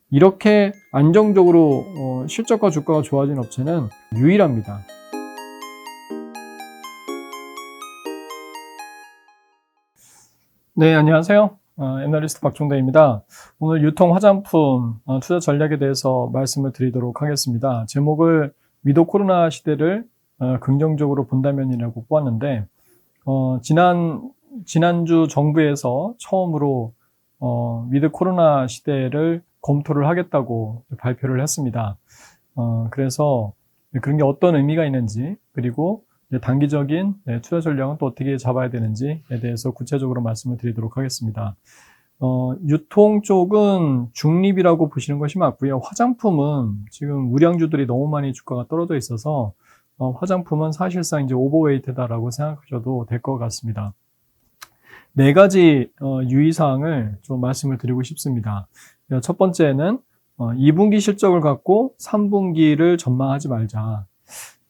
이렇게 안정적으로 실적과 주가가 좋아진 업체는 유일합니다. 네, 안녕하세요. 애널리스트 박종대입니다. 오늘 유통 화장품 투자 전략에 대해서 말씀을 드리도록 하겠습니다. 제목을 위드 코로나 시대를 긍정적으로 본다면이라고 뽑았는데, 지난주 정부에서 처음으로 위드 코로나 시대를 검토를 하겠다고 발표를 했습니다. 그래서 그런 게 어떤 의미가 있는지, 그리고 단기적인 투자 전략은 또 어떻게 잡아야 되는지에 대해서 구체적으로 말씀을 드리도록 하겠습니다. 유통 쪽은 중립이라고 보시는 것이 맞고요. 화장품은 지금 우량주들이 너무 많이 주가가 떨어져 있어서 화장품은 사실상 이제 오버웨이트다라고 생각하셔도 될 것 같습니다. 네 가지 유의사항을 좀 말씀을 드리고 싶습니다. 첫 번째는 2분기 실적을 갖고 3분기를 전망하지 말자.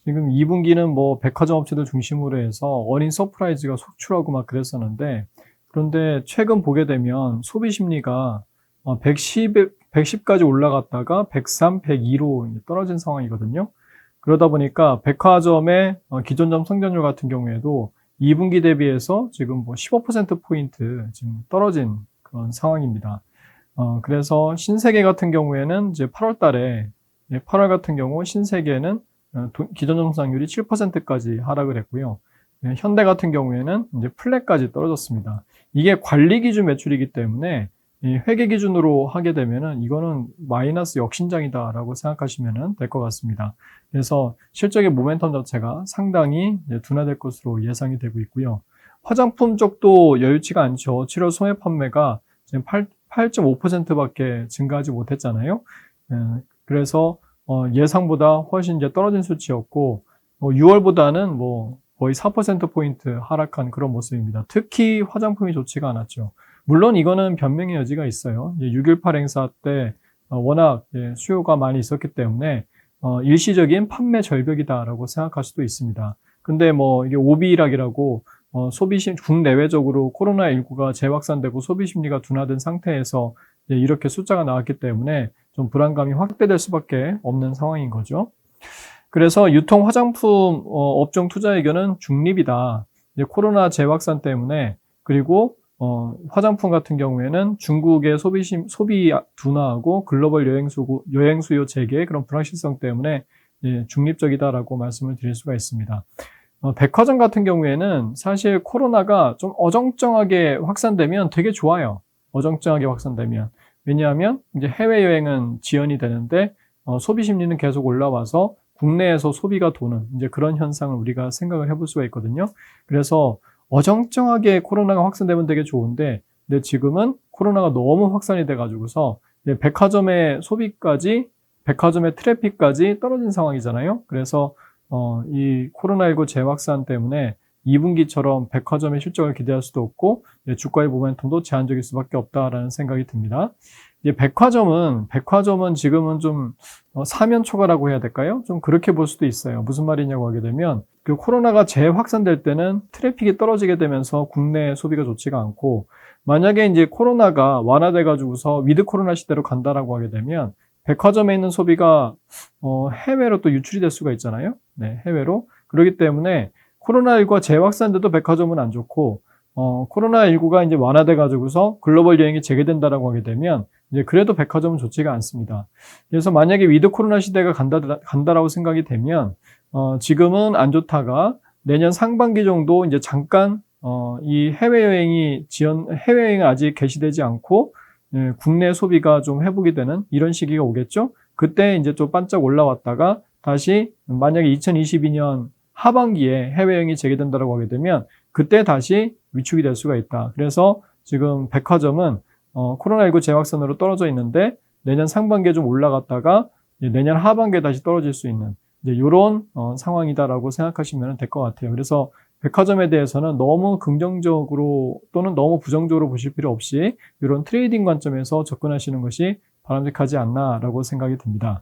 지금 2분기는 뭐 백화점 업체들 중심으로 해서 어닝 서프라이즈가 속출하고 막 그랬었는데, 그런데 최근 보게 되면 소비 심리가 110까지 올라갔다가 103, 102로 떨어진 상황이거든요. 그러다 보니까 백화점의 기존점 성장률 같은 경우에도 2분기 대비해서 지금 뭐 15%포인트 지금 떨어진 그런 상황입니다. 그래서 신세계 같은 경우에는 이제 8월 달에, 8월 같은 경우 신세계는 기존 성장률이 7%까지 하락을 했고요. 현대 같은 경우에는 이제 플랫까지 떨어졌습니다. 이게 관리 기준 매출이기 때문에 회계 기준으로 하게 되면은 이거는 마이너스 역신장이다라고 생각하시면 될 것 같습니다. 그래서 실적의 모멘텀 자체가 상당히 둔화될 것으로 예상이 되고 있고요. 화장품 쪽도 여유치가 않죠. 7월 소매 판매가 지금 8.5%밖에 증가하지 못했잖아요. 그래서 예상보다 훨씬 이제 떨어진 수치였고, 6월보다는 뭐 거의 4%포인트 하락한 그런 모습입니다. 특히 화장품이 좋지가 않았죠. 물론 이거는 변명의 여지가 있어요. 6.18 행사 때 워낙 수요가 많이 있었기 때문에 일시적인 판매 절벽이다라고 생각할 수도 있습니다. 근데 뭐 이게 오비락이라고 국내외적으로 코로나19가 재확산되고 소비 심리가 둔화된 상태에서 이렇게 숫자가 나왔기 때문에 좀 불안감이 확대될 수밖에 없는 상황인 거죠. 그래서 유통 화장품 업종 투자 의견은 중립이다. 코로나 재확산 때문에, 그리고 화장품 같은 경우에는 중국의 소비 둔화하고 글로벌 여행 수요 재개의 그런 불확실성 때문에 중립적이다라고 말씀을 드릴 수가 있습니다. 백화점 같은 경우에는 사실 코로나가 좀 어정쩡하게 확산되면 되게 좋아요. 어정쩡하게 확산되면. 왜냐하면 이제 해외여행은 지연이 되는데 소비 심리는 계속 올라와서 국내에서 소비가 도는 이제 그런 현상을 우리가 생각을 해볼 수가 있거든요. 그래서 어정쩡하게 코로나가 확산되면 되게 좋은데, 근데 지금은 코로나가 너무 확산이 돼가지고서 백화점의 소비까지, 백화점의 트래픽까지 떨어진 상황이잖아요. 그래서 이 코로나19 재확산 때문에 2분기처럼 백화점의 실적을 기대할 수도 없고 주가의 모멘텀도 제한적일 수밖에 없다라는 생각이 듭니다. 백화점은 지금은 좀 사면초가라고 해야 될까요? 좀 그렇게 볼 수도 있어요. 무슨 말이냐고 하게 되면, 그 코로나가 재확산될 때는 트래픽이 떨어지게 되면서 국내 소비가 좋지가 않고, 만약에 이제 코로나가 완화돼 가지고서 위드 코로나 시대로 간다라고 하게 되면 백화점에 있는 소비가 해외로 또 유출이 될 수가 있잖아요. 네, 해외로. 그렇기 때문에 코로나19가 재확산돼도 백화점은 안 좋고, 코로나19가 이제 완화돼 가지고서 글로벌 여행이 재개된다라고 하게 되면 이제 그래도 백화점은 좋지가 않습니다. 그래서 만약에 위드 코로나 시대가 간다라고 생각이 되면 지금은 안 좋다가 내년 상반기 정도 이제 잠깐 이 해외여행이 아직 개시되지 않고 국내 소비가 좀 회복이 되는 이런 시기가 오겠죠. 그때 이제 좀 반짝 올라왔다가 다시 만약에 2022년 하반기에 해외여행이 재개된다라고 하게 되면 그때 다시 위축이 될 수가 있다. 그래서 지금 백화점은 코로나19 재확산으로 떨어져 있는데 내년 상반기에 좀 올라갔다가 내년 하반기에 다시 떨어질 수 있는 이런 상황이다라고 생각하시면 될 것 같아요. 그래서 백화점에 대해서는 너무 긍정적으로 또는 너무 부정적으로 보실 필요 없이 이런 트레이딩 관점에서 접근하시는 것이 바람직하지 않나라고 생각이 듭니다.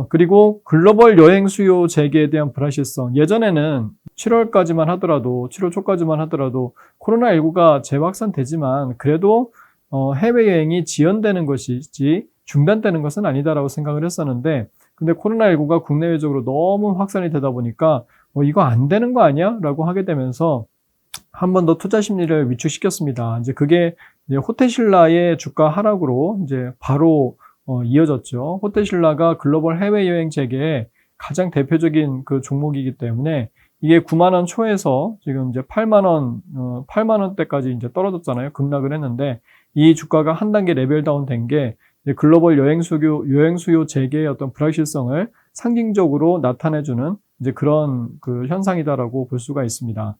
그리고 글로벌 여행 수요 재개에 대한 불확실성. 예전에는 7월 초까지만 하더라도 코로나19가 재확산되지만 그래도 해외여행이 지연되는 것이지 중단되는 것은 아니다라고 생각을 했었는데, 근데 코로나19가 국내외적으로 너무 확산이 되다 보니까 이거 안 되는 거 아니야? 라고 하게 되면서 한 번 더 투자 심리를 위축시켰습니다. 이제 그게 이제 호텔신라의 주가 하락으로 이제 바로 이어졌죠. 호텔신라가 글로벌 해외여행 재개의 가장 대표적인 그 종목이기 때문에 이게 9만 원 초에서 지금 이제 8만 원대까지 이제 떨어졌잖아요. 급락을 했는데 이 주가가 한 단계 레벨 다운 된 게 글로벌 여행 수요 재개의 어떤 불확실성을 상징적으로 나타내주는 이제 그런 그 현상이다라고 볼 수가 있습니다.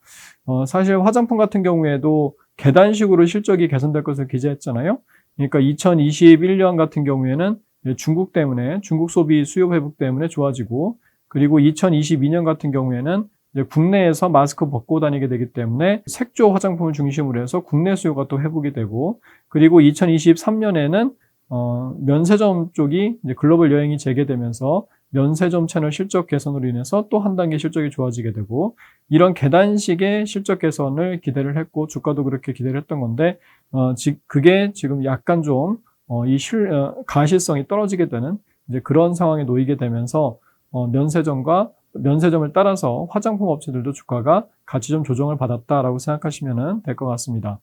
사실 화장품 같은 경우에도 계단식으로 실적이 개선될 것을 기대했잖아요. 그러니까 2021년 같은 경우에는 중국 때문에, 중국 소비 수요 회복 때문에 좋아지고, 그리고 2022년 같은 경우에는 국내에서 마스크 벗고 다니게 되기 때문에 색조 화장품을 중심으로 해서 국내 수요가 또 회복이 되고, 그리고 2023년에는 면세점 쪽이 이제 글로벌 여행이 재개되면서 면세점 채널 실적 개선으로 인해서 또 한 단계 실적이 좋아지게 되고, 이런 계단식의 실적 개선을 기대를 했고 주가도 그렇게 기대를 했던 건데 그게 지금 약간 좀 가시성이 떨어지게 되는 이제 그런 상황에 놓이게 되면서 면세점을 따라서 화장품 업체들도 주가가 같이 좀 조정을 받았다라고 생각하시면 될 것 같습니다.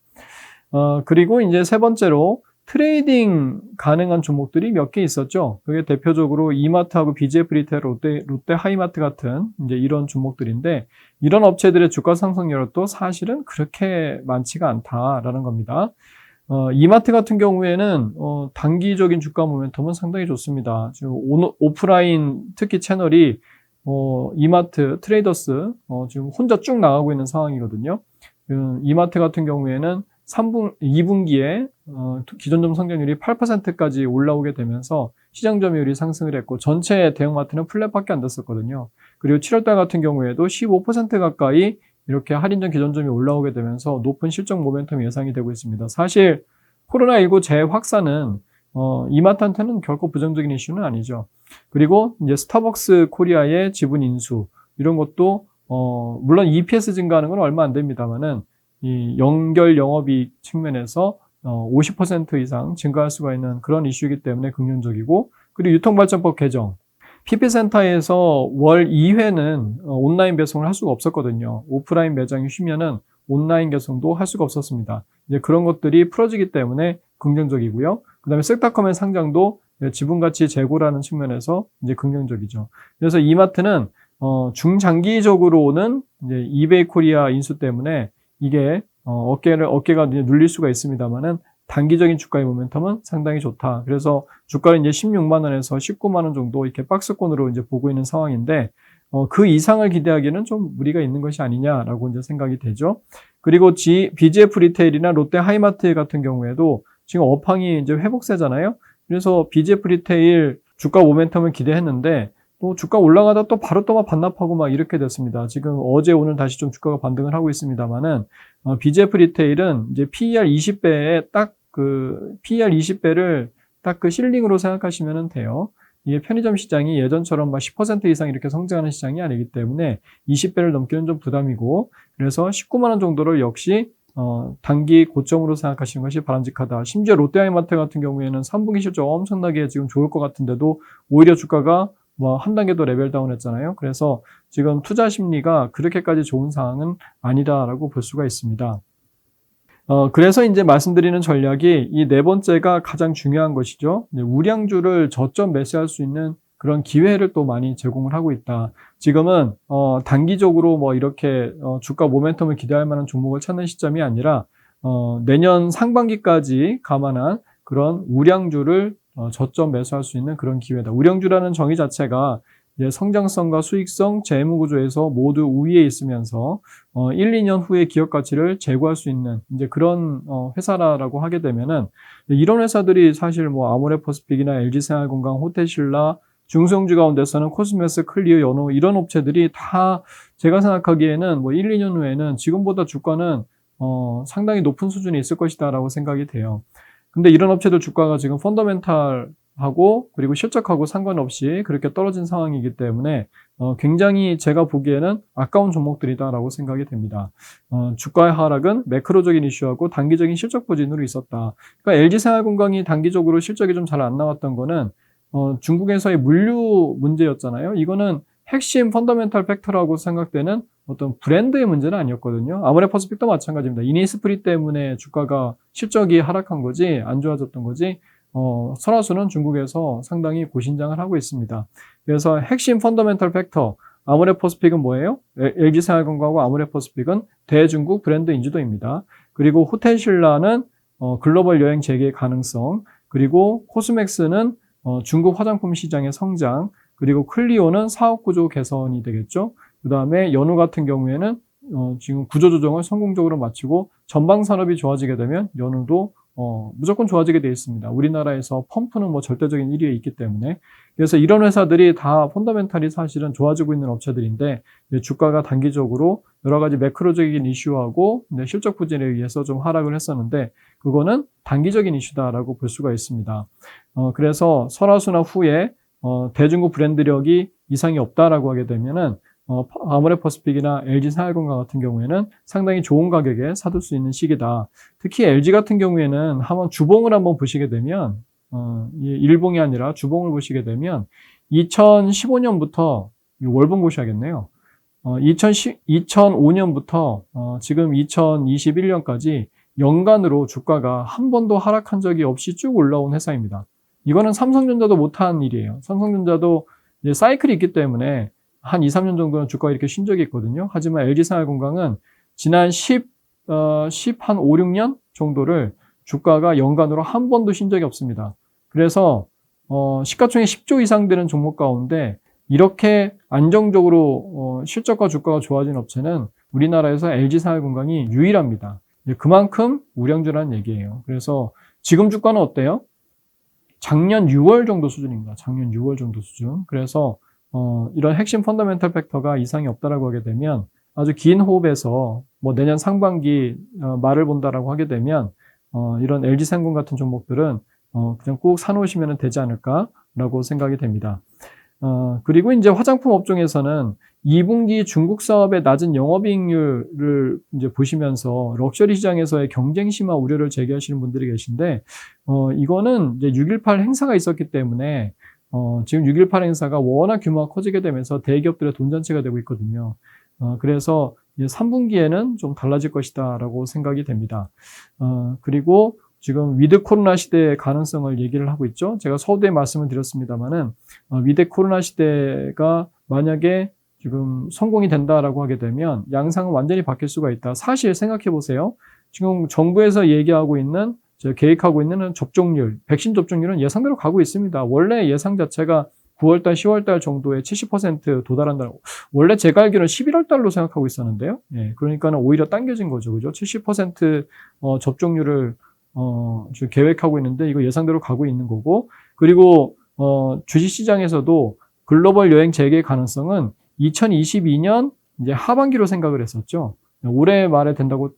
그리고 이제 세 번째로 트레이딩 가능한 종목들이 몇 개 있었죠. 그게 대표적으로 이마트하고 BJF 리테일, 롯데 하이마트 같은 이제 이런 종목들인데, 이런 업체들의 주가 상승률도 사실은 그렇게 많지가 않다라는 겁니다. 이마트 같은 경우에는 단기적인 주가 모멘텀은 상당히 좋습니다. 지금 오프라인 특히 채널이 이마트 트레이더스 지금 혼자 쭉 나가고 있는 상황이거든요. 이마트 같은 경우에는 2분기에 기존점 성장률이 8%까지 올라오게 되면서 시장 점유율이 상승을 했고, 전체 대형마트는 플랫밖에 안 됐었거든요. 그리고 7월달 같은 경우에도 15% 가까이 이렇게 할인전 기존점이 올라오게 되면서 높은 실적 모멘텀이 예상이 되고 있습니다. 사실 코로나19 재확산은 이마트한테는 결코 부정적인 이슈는 아니죠. 그리고 이제 스타벅스 코리아의 지분 인수 이런 것도 물론 EPS 증가하는 건 얼마 안 됩니다만은 이 연결 영업이익 측면에서 50% 이상 증가할 수가 있는 그런 이슈이기 때문에 긍정적이고, 그리고 유통발전법 개정, PP센터에서 월 2회는 온라인 배송을 할 수가 없었거든요. 오프라인 매장이 쉬면은 온라인 배송도 할 수가 없었습니다. 이제 그런 것들이 풀어지기 때문에 긍정적이고요. 그 다음에 셀프닷컴의 상장도 지분가치 재고라는 측면에서 이제 긍정적이죠. 그래서 이마트는 중장기적으로는 이제 이베이 코리아 인수 때문에 이게 어깨가 눌릴 수가 있습니다만은 단기적인 주가의 모멘텀은 상당히 좋다. 그래서 주가는 이제 16만 원에서 19만 원 정도 이렇게 박스권으로 이제 보고 있는 상황인데 그 이상을 기대하기는 좀 무리가 있는 것이 아니냐라고 이제 생각이 되죠. 그리고 BJF 리테일이나 롯데 하이마트 같은 경우에도 지금 업황이 이제 회복세잖아요. 그래서 BJF 리테일 주가 모멘텀을 기대했는데 또 주가 올라가다 또 바로 또 막 반납하고 막 이렇게 됐습니다. 지금 어제 오늘 다시 좀 주가가 반등을 하고 있습니다만은 BJF 리테일은 이제 PER 20배에 딱 그 PER 20배를 딱 그 실링으로 생각하시면 돼요. 이게 편의점 시장이 예전처럼 막 10% 이상 이렇게 성장하는 시장이 아니기 때문에 20배를 넘기는 좀 부담이고, 그래서 19만 원 정도를 역시 단기 고점으로 생각하시는 것이 바람직하다. 심지어 롯데하이마트 같은 경우에는 3분기 실적 엄청나게 지금 좋을 것 같은데도 오히려 주가가 뭐 한 단계 더 레벨 다운 했잖아요. 그래서 지금 투자 심리가 그렇게까지 좋은 상황은 아니다라고 볼 수가 있습니다. 그래서 이제 말씀드리는 전략이 이 네 번째가 가장 중요한 것이죠. 우량주를 저점 매수할 수 있는 그런 기회를 또 많이 제공을 하고 있다. 지금은 단기적으로 뭐 이렇게 주가 모멘텀을 기대할 만한 종목을 찾는 시점이 아니라 내년 상반기까지 감안한 그런 우량주를 저점 매수할 수 있는 그런 기회다. 우량주라는 정의 자체가 이제 성장성과 수익성, 재무 구조에서 모두 우위에 있으면서 1, 2년 후에 기업 가치를 제고할 수 있는 이제 그런 회사라고 하게 되면은, 이런 회사들이 사실 뭐 아모레퍼스픽이나 LG생활건강, 호텔신라, 중소형주 가운데서는 코스메스, 클리어, 연호 이런 업체들이 다 제가 생각하기에는 뭐 1, 2년 후에는 지금보다 주가는 상당히 높은 수준에 있을 것이다라고 생각이 돼요. 근데 이런 업체들 주가가 지금 펀더멘탈하고 그리고 실적하고 상관없이 그렇게 떨어진 상황이기 때문에 굉장히 제가 보기에는 아까운 종목들이다라고 생각이 됩니다. 주가의 하락은 매크로적인 이슈하고 단기적인 실적 부진으로 있었다. 그러니까 LG생활건강이 단기적으로 실적이 좀 잘 안 나왔던 거는 중국에서의 물류 문제였잖아요. 이거는 핵심 펀더멘탈 팩터라고 생각되는 어떤 브랜드의 문제는 아니었거든요. 아모레퍼시픽도 마찬가지입니다. 이니스프리 때문에 주가가 실적이 하락한 거지 안 좋아졌던 거지 설화수는 중국에서 상당히 고신장을 하고 있습니다. 그래서 핵심 펀더멘탈 팩터 아모레퍼시픽은 뭐예요? LG생활건강하고 아모레퍼시픽은 대중국 브랜드 인지도입니다. 그리고 호텔신라는 글로벌 여행 재개 가능성, 그리고 코스맥스는 중국 화장품 시장의 성장, 그리고 클리오는 사업 구조 개선이 되겠죠. 그 다음에 연우 같은 경우에는 지금 구조조정을 성공적으로 마치고 전방 산업이 좋아지게 되면 연우도 무조건 좋아지게 되어 있습니다. 우리나라에서 펌프는 뭐 절대적인 1위에 있기 때문에. 그래서 이런 회사들이 다 펀더멘탈이 사실은 좋아지고 있는 업체들인데 주가가 단기적으로 여러 가지 매크로적인 이슈하고 실적 부진에 의해서 좀 하락을 했었는데 그거는 단기적인 이슈다라고 볼 수가 있습니다. 그래서 설화수나 후에 대중국 브랜드력이 이상이 없다라고 하게 되면은 아모레퍼시픽이나 LG생활건강 같은 경우에는 상당히 좋은 가격에 사둘 수 있는 시기다. 특히 LG 같은 경우에는 한번 주봉을 한번 보시게 되면 일봉이 아니라 주봉을 보시게 되면 2015년부터 월봉 보셔야겠네요. 2005년부터 지금 2021년까지 연간으로 주가가 한 번도 하락한 적이 없이 쭉 올라온 회사입니다. 이거는 삼성전자도 못한 일이에요. 삼성전자도 이제 사이클이 있기 때문에 한 2, 3년 정도는 주가가 이렇게 쉰 적이 있거든요. 하지만 LG생활건강은 지난 5, 6년 정도를 주가가 연간으로 한 번도 쉰 적이 없습니다. 그래서 시가총액 10조 이상 되는 종목 가운데 이렇게 안정적으로 실적과 주가가 좋아진 업체는 우리나라에서 LG생활건강이 유일합니다. 그만큼 우량주라는 얘기예요. 그래서 지금 주가는 어때요? 작년 6월 정도 수준입니다. 작년 6월 정도 수준. 그래서 이런 핵심 펀더멘탈 팩터가 이상이 없다라고 하게 되면 아주 긴 호흡에서 뭐 내년 상반기 말을 본다라고 하게 되면 이런 LG생공 같은 종목들은 그냥 꼭 사놓으시면 되지 않을까라고 생각이 됩니다. 그리고 이제 화장품 업종에서는 2분기 중국 사업의 낮은 영업이익률을 이제 보시면서 럭셔리 시장에서의 경쟁 심화 우려를 제기하시는 분들이 계신데, 이거는 이제 6.18 행사가 있었기 때문에, 지금 6.18 행사가 워낙 규모가 커지게 되면서 대기업들의 돈잔치가 되고 있거든요. 그래서 3분기에는 좀 달라질 것이다 라고 생각이 됩니다. 그리고 지금 위드 코로나 시대의 가능성을 얘기를 하고 있죠. 제가 서두에 말씀을 드렸습니다만은 위드 코로나 시대가 만약에 지금 성공이 된다라고 하게 되면 양상은 완전히 바뀔 수가 있다. 사실 생각해 보세요. 지금 정부에서 얘기하고 있는, 계획하고 있는 접종률, 백신 접종률은 예상대로 가고 있습니다. 원래 예상 자체가 9월달, 10월달 정도에 70% 도달한다고. 원래 제가 알기로는 11월달로 생각하고 있었는데요. 예, 그러니까는 오히려 당겨진 거죠. 그죠? 70% 접종률을 지금 계획하고 있는데 이거 예상대로 가고 있는 거고, 그리고 주식시장에서도 글로벌 여행 재개 가능성은 2022년 이제 하반기로 생각을 했었죠. 올해 말에 된다고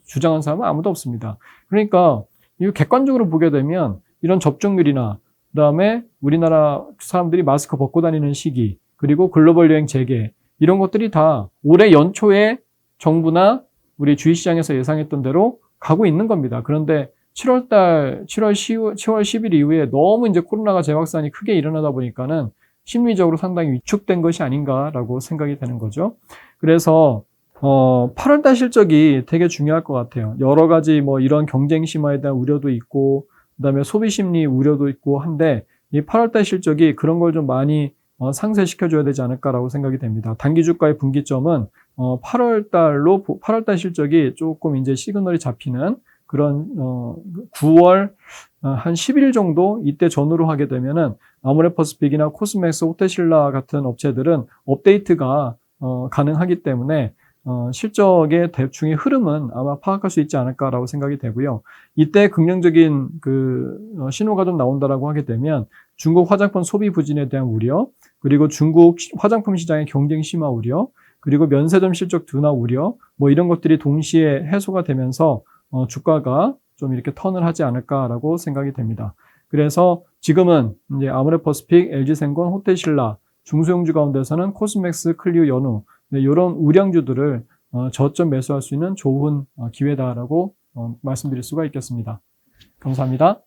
주장한 사람은 아무도 없습니다. 그러니까 이거 객관적으로 보게 되면 이런 접종률이나 그다음에 우리나라 사람들이 마스크 벗고 다니는 시기, 그리고 글로벌 여행 재개, 이런 것들이 다 올해 연초에 정부나 우리 주식시장에서 예상했던 대로 가고 있는 겁니다. 그런데 7월 10일 이후에 너무 이제 코로나가 재확산이 크게 일어나다 보니까는 심리적으로 상당히 위축된 것이 아닌가라고 생각이 되는 거죠. 그래서 8월달 실적이 되게 중요할 것 같아요. 여러 가지 뭐 이런 경쟁 심화에 대한 우려도 있고, 그다음에 소비 심리 우려도 있고 한데, 이 8월달 실적이 그런 걸 좀 많이 상쇄시켜줘야 되지 않을까라고 생각이 됩니다. 단기 주가의 분기점은 8월달 실적이 조금 이제 시그널이 잡히는 그런 9월 한 10일 정도 이때 전후로 하게 되면은 아모레퍼시픽이나 코스맥스, 호텔신라 같은 업체들은 업데이트가 가능하기 때문에 실적의 대충의 흐름은 아마 파악할 수 있지 않을까라고 생각이 되고요. 이때 긍정적인 신호가 좀 나온다라고 하게 되면 중국 화장품 소비 부진에 대한 우려, 그리고 중국 화장품 시장의 경쟁 심화 우려, 그리고 면세점 실적 둔화 우려, 뭐 이런 것들이 동시에 해소가 되면서 주가가 좀 이렇게 턴을 하지 않을까라고 생각이 됩니다. 그래서 지금은 이제 아모레퍼시픽, LG생건, 호텔신라 중소형주 가운데서는 코스맥스, 클리오, 연우 이런 우량주들을 저점 매수할 수 있는 좋은 기회다라고 말씀드릴 수가 있겠습니다. 감사합니다.